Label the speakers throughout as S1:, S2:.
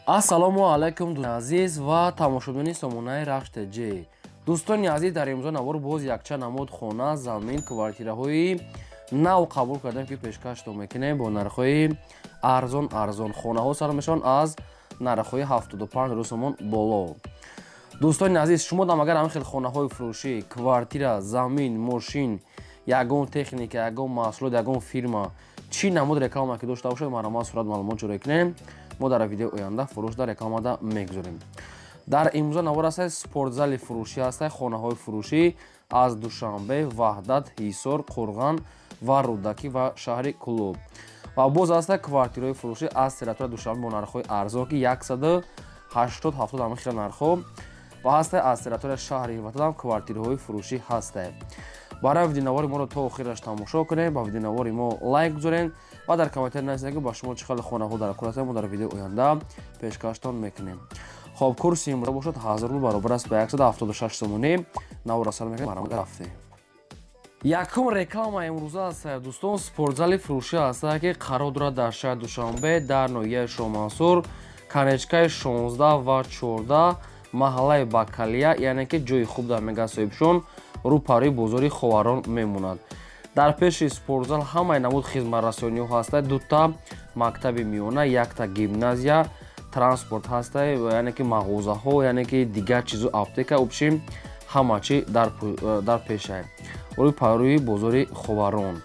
S1: ассалому алайкум дӯстони азиз ва тамошобини сомонаи рахш ТЖ. дӯстони азиз, дар имрӯза навор боз якчанд намуд хона, замин, квартираҳои нав қабул кардем ки пешкашто мекунем бо нархҳои арзон. Хонаҳо сар мешаванд аз нархҳои 75 000 сомон боло. дӯстони азиз, шумо дам агар ҳамин хел хонаҳои фурӯшӣ, квартира, замин, мошин, ягон техника, ягон маҳсулот, ягон фирма чӣ намуд реклама ки дошта бошад, маълумот сурат маълумот ҷоре кунем. мо дар видеои оянда фурӯшда рекламада мегузорем. дар имрӯза навор ҳастад спортзали фурӯшӣ ҳастад, хонаҳои фурӯшӣ аз Душанбе, Ваҳдат, Ҳисор, Қурған ва Рӯдакӣ ва шаҳри Клуб. ва боз ҳастад квартираҳои фурӯшӣ аз территорияи Душанбе бо нархҳои арзон ки 180-70 ҳамин хел нархҳо ва ҳастад аз территорияи шаҳри Ватан квартираҳои фурӯшӣ ҳастад. барои видеонавори моро то охираш тамошо кунем, ба видеонавори мо лайк гузорем ва дар комментар нависед ки ба шумо чӣ хел хонаҳо дар кор ҳастанд. мо дар видеои оянда пешкаштон мекунем. хоб, курси имрӯза бошад 1000 рубл баробар аст ба 176 сомонӣ. навора сар мекунем баромад рафте. якум реклама имрӯза аст дӯстон, спортзали фурӯшӣ ҳаст ки қарор дорад дар шаҳри Душанбе дар ноҳияи Шоҳмансур, канечкаи 16 ва 14 маҳаллаи Бакалия, яъне ки ҷои хуб дар Мега Соҳибшон рӯпарои бозори Ховарон мемонад. дар пеши спортзал ҳамаи намуд хизматрасониҳо ҳастанд, дута мактаби миёна, якта гимназия, транспорт ҳастад, яъне ки мағозаҳо, яъне ки дигар чизо, аптека, обшим ҳама чӣ дар пешае рӯпарои бозори Ховарон.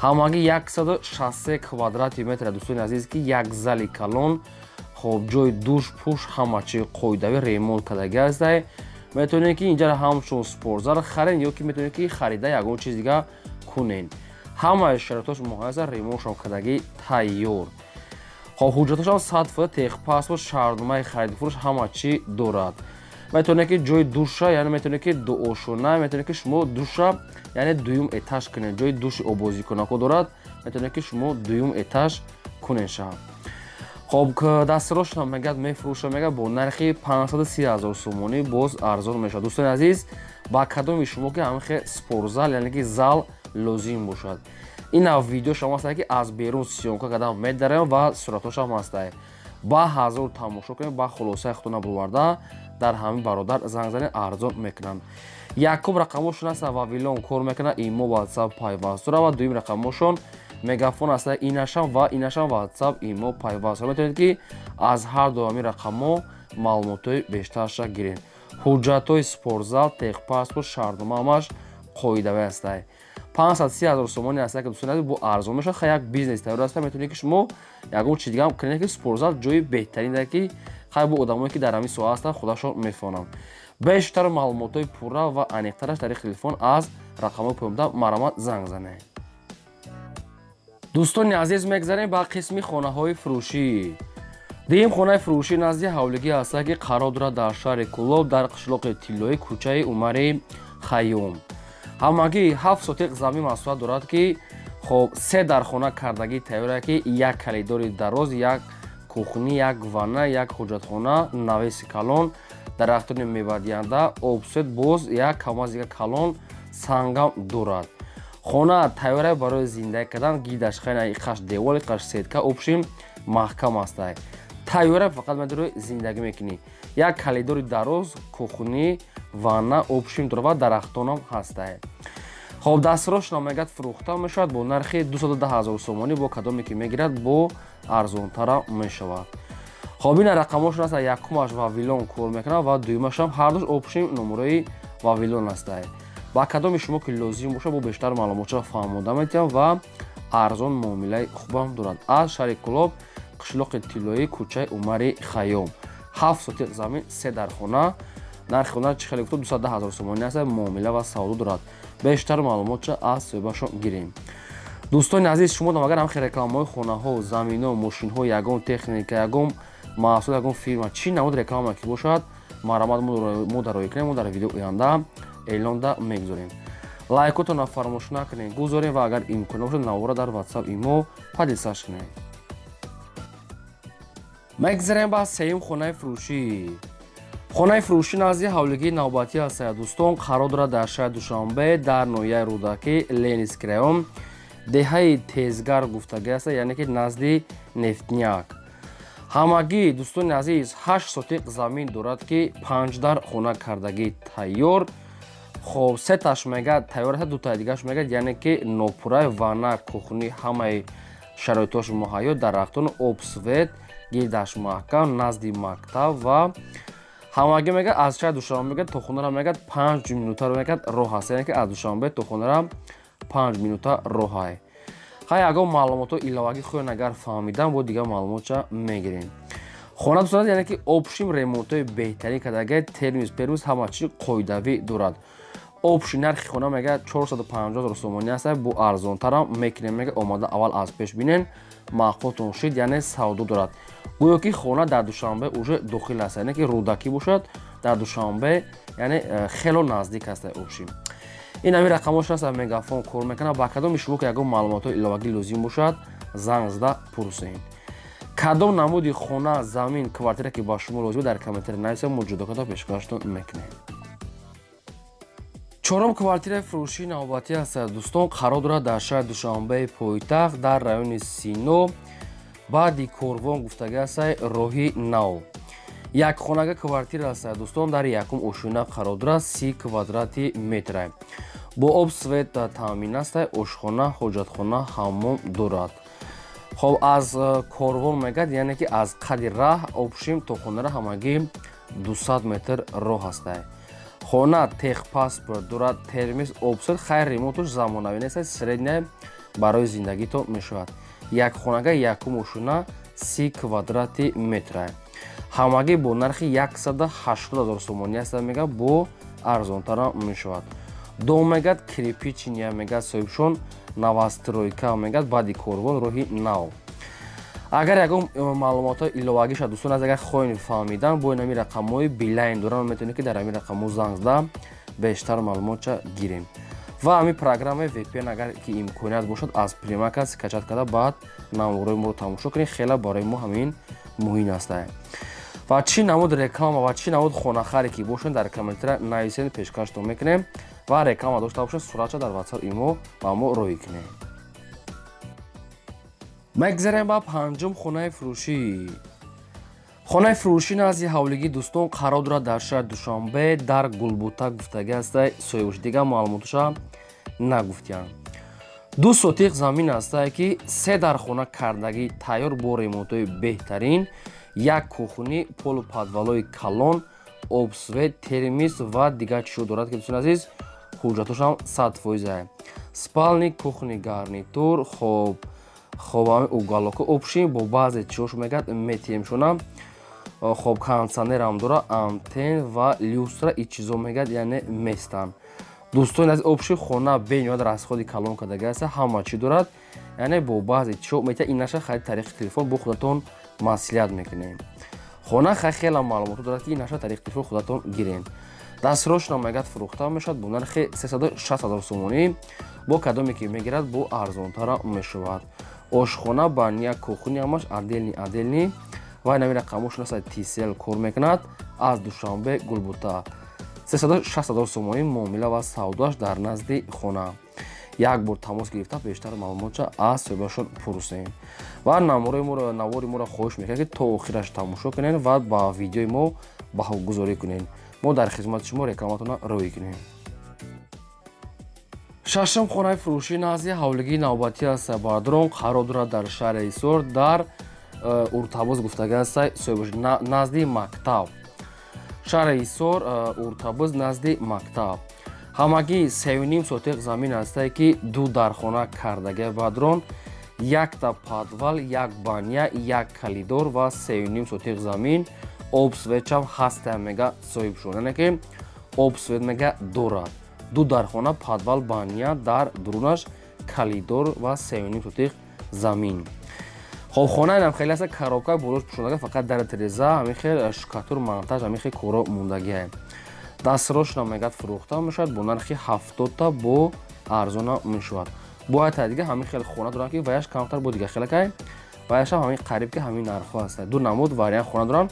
S1: ҳамагӣ 163 квадрати метр дӯстони азиз ки як зали калон, хоб, ҷои душ, пуш, ҳама чӣ қоидави ремонт кардагӣ ҳастад. метавонед ки инҷа ҳамчун спортзал харед ё ки метавонед ки харида ягон чиз дига кунед. ҳамаи шароитош муҳайяс аст, ремонтшон кардагӣ тайёр. хоб, ҳуҷҷатошам 100%, техпаспорт, шаҳрномаи хариду фурӯш ҳама чӣ дорад. метавонед ки ҷои душа, яъне метавонед ки дуошона, метавонед ки шумо душа, яъне дуюм этаж кунед. ҷои души обозикунако дорад, метавонед ки шумо дуюм этаж кунед шаҳр. хоб, дастирошонам мегӯяд мефурӯшад, мегӯяд бо нархи 530 000 сомонӣ боз арзон мешавад. дӯстони азиз, ба кадоми шумо ки ҳамин хел спортзал, яъне ки зал лозим бошад. ина видеошам ҳастад ки аз берун сиёмка кардан медарем ва суратошам ҳастад. ба ҳазор тамошо кунем, ба хулосаи худтон боварда дар ҳамин бародар занг занед, арзон мекунанд. якум рақамошон ҳастад Вавилон кор мекунад, имо WhatsApp пайваст дорад ва дуюм рақамошон мегафон ҳастад, инашам WhatsApp имо пайваст. метавонед ки аз ҳар ду ҳамин рақамҳо маълумотои бештарша гиред. ҳуҷҷатҳои спортзал, техпаспорт, шаҳрнома ҳамаш қоидавӣ ҳастад. 530 000 сомонӣ ҳастад ки дӯстони азиз бо арзон мешавад. хай як бизнес тайёр ҳастад. метавонед ки шумо ягон чиз дигам кунед ки спортзал ҷои беҳтарин дорад ки хай бо одамое ки дар ҳамин соҳа ҳастанд худашон мефонанд. бештар маълумотои пурра ва аниқтараш дар телефон аз рақамҳои поёмда маромад занг занед. дӯстони азиз, мегзарем ба қисми хонаҳои фурӯшӣ. дуюм хонаи фурӯшӣ назди ҳавлигӣ ҳастад ки қарор дорад дар шаҳри Кулоб дар қишлоқи Тиллоӣ, кӯчаи Умари Хайём. ҳамагӣ 7 сотиқ замин масоҳат дорад ки хоб, 3 дар хона кардагӣ тайёр ки як калидори дароз, як кухни, як ванна, як ҳуҷҷатхона, навеси калон, дарахтони мевадиҳанда, обсӯд, боз як камаз дига калон, сангам дорад. хона тайёр барои зиндагӣ кардан, гидаш хайна иқаш девор, иқаш сетка, обшим маҳкам ҳастад. тайёр фақат медорои зиндагӣ мекунӣ. як калидори дароз, кухни, ванна, обшим дорад ва дарахтонам ҳастад. хоб, дастирошонам мегӯяд фурӯхта мешавад бо нархи 210 000 сомонӣ, бо кадоме ки мегирад бо арзонтара мешавад. хоб, ина рақамошон ҳастад, якумаш Вавилон кор мекунад ва дуюмашам ҳардуш обшим номерои Вавилон ҳастад. ба кадоми шумо ки лозим бошад бо бештар маълумотро фаҳмода метавонам ва арзон муомилаи хубам дорад. аз шаҳри Кулоб, қишлоқи Тиллоӣ, кӯчаи Умари Хайём. 7 сотиқ замин, 3 дар хона. нархи хона чӣ хеле гуфтам 210 000 сомонӣ ҳастад, муомила ва савдо дорад. бештар маълумотро аз соҳибашон гирем. дӯстони азиз, шумо дам агар ҳамин хел рекламаҳои хонаҳо, заминҳо, мошинҳо, ягон техника, ягон маҳсулот, ягон фирма чӣ намуд реклама ки бошад, маромад мо дар роҳӣ кунем, мо дар видеои оянда эълонда мегузорем. лайкотонро фаромӯш накунед, гузорем ва агар имкон бошад навора дар WhatsApp имо падисаш кунед. мегзарем ба сеюм хонаи фурӯшӣ. хонаи фурӯшӣ назди ҳавлигии навбатӣ ҳастад дӯстон, қарор дорад дар шаҳри Душанбе дар ноҳияи Рӯдакӣ, Ленинский район, деҳаи тезгар гуфтагӣ ҳастад, яъне ки назди Нефтняк. ҳамагӣ дӯстони азиз 8 сотиқ замин дорад ки 5 дар хона кардагӣ тайёр. хоб сеташ мегӯяд тайёр аст, дутаи дигаш мегӯяд яъне ки нопурраи вана кухни ҳамаи шароитош муҳайё, дарахтон, обсвет гирдаш маҳкам назди мактаб ва ҳамагӣ мегӯяд аз шаҳри Душанбе мегӯяд то хонара мегӯяд 5 минута мегӯяд роҳ аст, яъне ки аз Душанбе то хонара 5 минута роҳ ай. ҳай ягон маълумотҳои иловагӣ хоҳен агар фаҳмидан бо дигар маълумотша мегирем. хона дӯстон яъне ки обшим ремонтҳои беҳтарин кардагӣ, термис пермис ҳама чиз қоидавӣ дорад. обши нархи хона мегӯяд 450 000 сомонӣ аст, бо арзонтарам мекунем мегӯяд омада аввал аз пеш бинен махотон шид, яъне савдо дорад. гӯё ки хона дар Душанбе уже дохил аст, яъне ки рӯдакӣ бошад дар Душанбе, яъне хело наздик аст обшим. ин ҳамин рақамош аст, мегафон кор мекунад. ба кадоми шумо ки ягон маълумотҳои иловагӣ лозим бошад занг зада пурсед. кадом намуди хона, замин, квартира ки ба шумо лозим дар комментари нависед, мо ҷудо карда пешкаштон мекунем. чорум квартираи фурӯшии навбатӣ аст дӯстон, қарор дорад дар шаҳри Душанбеи пойтахт дар райони Сино баъди Корвон гуфтагӣ аст роҳи нав. Якхонага квартира аст дӯстон, дар якум ошӯна қарор дорад, 30 квадрати метр. бо об свет таъмин аст, ошхона, ҳоҷатхона, ҳаммом дорад. хоб аз Корвон мегӯяд, яъне ки аз қади раҳ обшим то хонара ҳамагӣ 200 метр роҳ аст. хона техпаспорт дорад, термис, обсвет, хайр ремонтош замонавӣ нест, средняя барои зиндагитон мешавад. Якхонага якум ошӯна 30 квадрати метр. ҳамагӣ бо нархи 180 000 сомонӣ аст, мегӯяд бо арзонтарам мешавад. дом мегӯяд кирпичния, мегӯяд соҳибшон новостройка, мегӯяд баъди Корвон роҳи нав. агар ягон маълумотҳои иловагиша дӯстон аз агар хоҳем фаҳмидан, бо ин ҳамин рақамҳои билайн дорам, метавонед ки дар ҳамин рақамҳо занг зада бештар маълумотша гирем. ва ҳамин программаи VPN агар ки имконият бошад аз примака скачат карда баъд намурои моро тамошо кунед, хеле барои мо ҳамин муҳим аст. ва чӣ намуд реклама ва чӣ намуд хонахаре ки бошед дар комментари нависед, пешкаштон мекунем ва реклама дошта бошед суратша дар WhatsApp имо ба мо роҳӣ кунед. мегзарем ба панҷум хонаи фурӯшӣ. хонаи фурӯшӣ назди ҳавлигӣ дӯстон, қарор дорад дар шаҳри Душанбе дар Гулбута гуфтагӣ аст, соҳибош дигар маълумоташа нагуфтиянд. 2 сотиқ замин аст ки 3 дар хона кардагӣ тайёр бо ремонтҳои беҳтарин, як кухни, полуподвалҳои калон, обсвет, термис ва дигар чизҳо дорад ки дӯстон азиз ҳуҷҷатошам 100%. спални, кухни, гарнитур, хобами уголоки обшим бо баъзе чизош мегӯяд метиемшона, хоб кондитсионерам дора, антен ва люстра, ин чизо мегӯяд яъне местан. дӯстони азиз обши хона бениҳоят расходи калон кардагӣ аст, ҳама чӣ дорад, яъне бо баъзе чизо метавонед ин наша хариди тариқи телефон бо худатон маслиҳат мекунем. хона хеле маълумото дорад ки ин наша тариқи телефон худатон гирен. дастирошонам мегӯяд фурӯхта мешавад бо нархи 360 000 сомонӣ, бо кадоме ки мегирад бо арзонтара мешавад. ошхона, баня, кухни ҳамаш аделни ва ин ҳамин рақамошон аст, TCL кор мекунад аз Душанбе Гулбута. 360 000 сомонӣ муомила ва савдоаш дар назди хона. як бор тамос гирифта бештар маълумотша аз соҳибашон пурсем. ва навори моро хоҳиш мекунем ки то охираш тамошо кунед ва ба видеои мо баҳогузорӣ кунед. мо дар хизмати шумо рекламатона роҳӣ кунем. шашум хонаи фурӯшии назди ҳавлигии навбатӣ аст бадрон, қарор дорад дар шаҳри Ҳисор дар Уртабоз гуфтагӣ аст, соҳибош назди мактаб. шаҳри Ҳисор, Уртабоз назди мактаб. ҳамагӣ 3,5 сотиқ замин аст ки 2 дар хона кардагӣ бадрон, 1 подвал, 1 баня, 1 калидор ва 3,5 сотиқ замин. обсветчам ҳаст мега соҳибшон, яъне ки обсвет мега дорад. 2 дар хона, подвал, баня, дар дурунаш, калидор ва 3,5 сотиқ замин. хоб хона инам хеле аст, коробка болош пӯшондага, фақат дар тиреза ҳамин хел шукатур, монтаж, ҳамин хел коро мондагиа. дастирошонам мегӯяд фурӯхта мешавад бо нархи 70 та бо арзона мешавад. бо ҳайати дигар ҳамин хел хона доранд ки ваяш камтар бо дигар хелакай, ваяшам ҳамин қариб ки ҳамин нархҳо аст. ду намуд вариант хона доранд.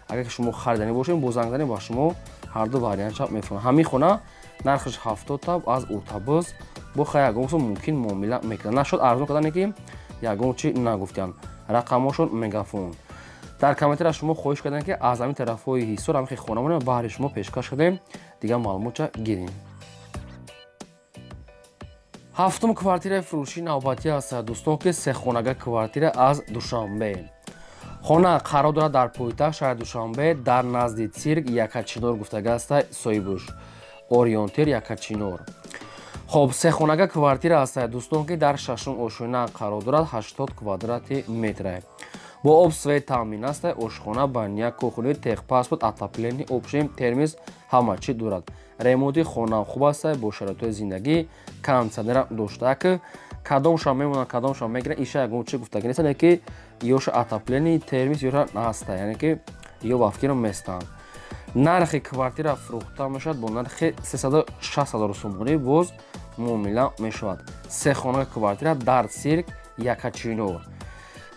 S1: агар ки шумо харидани бошед, бо занг занед ба шумо ҳарду вариантша мефаҳмад. ҳамин хона нархаш 70 та аз Уртабоз бо хай ягон со мумкин муомила мекунад. нашуд арзон кардане ки ягон чи нагуфтиянд. рақамошон мегафон дар комментар шумо хоҳиш кардем ки аз ҳамин тарафҳои ҳисор ҳамин хонамона баҳри шумо пешкаш кардем, дигар маълумота гирем. ҳафтум квартираи фурӯшии навбатӣ аст дӯстон ки сехонага квартира аз Душанбе. хона қарор дорад дар пойтахт шаҳри Душанбе дар назди цирк Якачинор гуфтага аст соҳибуш. Ориентир Якачинор. хоб сехонага квартира аст дӯстон ки дар шашум ошӯна қарор дорад 80 квадрати метр. бо об свет таъмин аст, ошхона, баня, кухня, техпаспорт, отопление, общий термис ҳама чӣ дорад. ремонти хона хуб аст бо шароитҳои зиндагӣ, кондитсионер дошта, кадомша мемонад, кадомша мегирад, иша ягон чӣ гуфтагӣ нест, ки ёша отопление, термис ёша аст, яъне ки ё вафкиро местанд. нархи квартира фурӯхта мешавад бо нархи 360 000 сомонӣ боз муомила мешавад. сехонага квартира дар цирк Якачинор.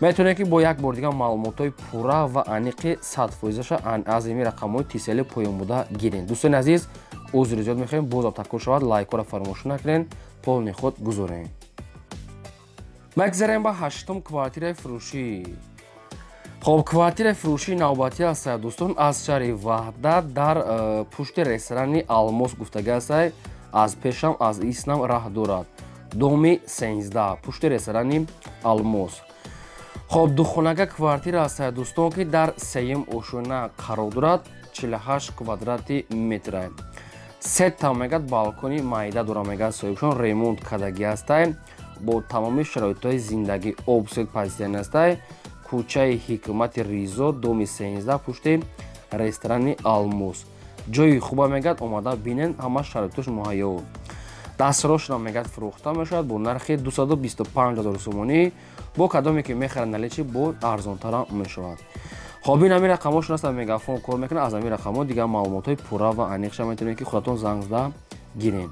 S1: метавонед ки бо як бор дигар маълумотҳои пурра ва аниқи 100% аз ими рақамҳои тисели поёнбуда гиред. дӯстони азиз, узри зиёд мехоҳем бозам такрор шавад, лайкҳоро фаромӯш накунед, полни худ гузоред. мегзарем ба ҳаштум квартираи фурӯшӣ. хоб квартираи фурӯшии навбатӣ аст дӯстон аз шаҳри Ваҳдат дар пушти ресторани Алмос гуфтага аст, аз пешам аз иснам раҳ дорад. доми 13 пушти ресторани Алмос. хоб духонага квартира аст дӯстон ки дар сеюм ошӯна қарор дорад 48 квадрати метр. сета мегад балкони майда дора мегад соҳибшон, ремонт кардагӣ аст бо тамоми шароитҳои зиндагӣ, обсед позитсиян аст. кӯчаи ҳикмати Ризо доми 13 пушти ресторани Алмос. ҷойи хуба мегад омада бинен, ҳама шароитош муҳайё. дастроshна мегад фурӯхта мешавад бо нархи 225 000 сомонӣ, бо кадоме ки мехарад наличи бо арзонтара мешавад. хоб ин ҳамин рақамҳошон аст мегафон кор мекунад, аз ҳамин рақамҳо дигар маълумотҳои пурра ва аниқша метавонед ки худатон занг зада гиред.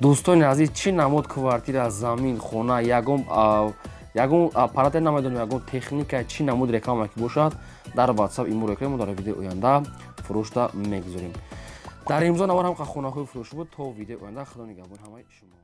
S1: дӯстони азиз, чӣ намуд квартира, замин, хона, ягон аппарате намедонем, ягон техника, чӣ намуд реклама ки бошад, дар WhatsApp имуро экрем, дар видеои оянда фурӯшта мегузорем. дар имзо навор ҳам хонаҳои фурӯшӣ буд. То видеои оянда худо нигаҳбони ҳамаи шумо.